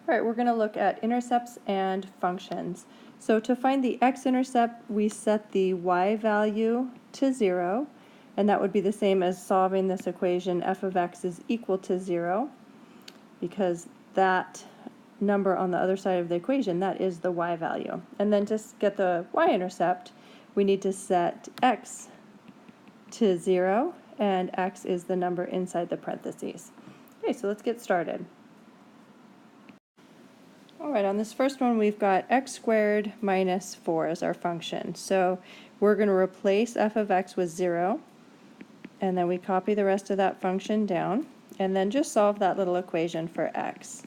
All right, we're going to look at intercepts and functions. So to find the x-intercept, we set the y value to 0, and that would be the same as solving this equation f of x is equal to 0, because that number on the other side of the equation, that is the y value. And then to get the y-intercept, we need to set x to 0, and x is the number inside the parentheses. Okay, so let's get started. Alright, on this first one we've got x squared minus 4 as our function. So we're going to replace f of x with 0, and then we copy the rest of that function down, and then just solve that little equation for x.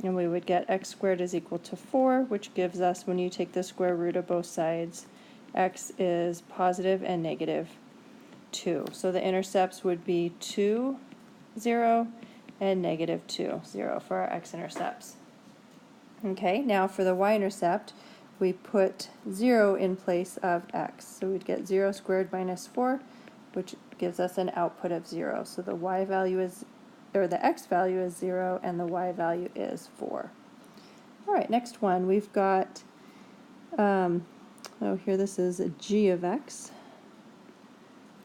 And we would get x squared is equal to 4, which gives us, when you take the square root of both sides, x is positive and negative 2. So the intercepts would be 2, 0, and negative 2, 0 for our x-intercepts. Okay, now for the y-intercept, we put 0 in place of x. So we'd get 0 squared minus 4, which gives us an output of 0. So the y value is, or the x value is 0, and the y value is 4. All right, next one, we've got, here this is a g of x.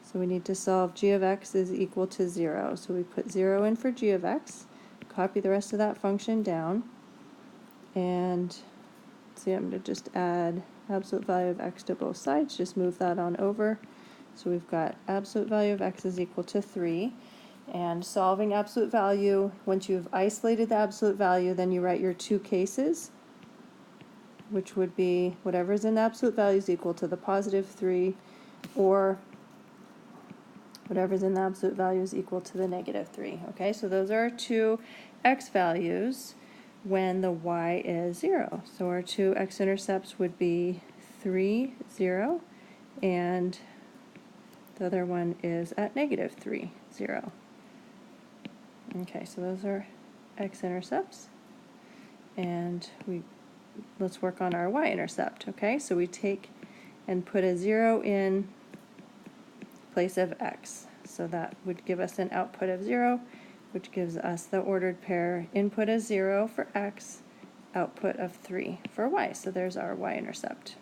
So we need to solve g of x is equal to 0. So we put 0 in for g of x, copy the rest of that function down, and see, I'm going to just add absolute value of x to both sides, just move that on over. So we've got absolute value of x is equal to 3. And solving absolute value, once you've isolated the absolute value, then you write your two cases, which would be whatever's in the absolute value is equal to the positive 3, or whatever's in the absolute value is equal to the negative 3. Okay, so those are our two x values when the y is 0. So our two x-intercepts would be 3, 0, and the other one is at negative 3, 0. Okay, so those are x-intercepts, and let's work on our y-intercept. Okay, so we take and put a 0 in place of x. So that would give us an output of 0, which gives us the ordered pair input is 0 for x, output of 3 for y. So there's our y-intercept.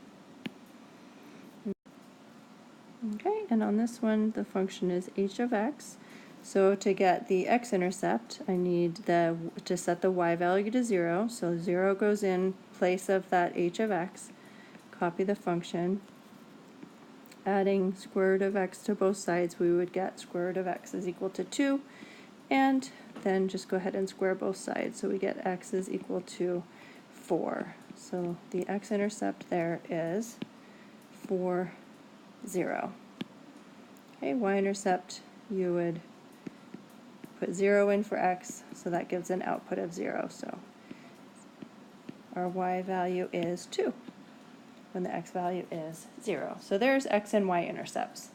Okay, and on this one, the function is h of x. So to get the x-intercept, I need to set the y value to 0. So 0 goes in place of that h of x. Copy the function. Adding square root of x to both sides, we would get square root of x is equal to 2. And then just go ahead and square both sides. So we get x is equal to 4. So the x-intercept there is 4, 0. Okay, y-intercept, you would put 0 in for x, so that gives an output of 0. So our y value is 2 when the x value is 0. So there's x and y intercepts.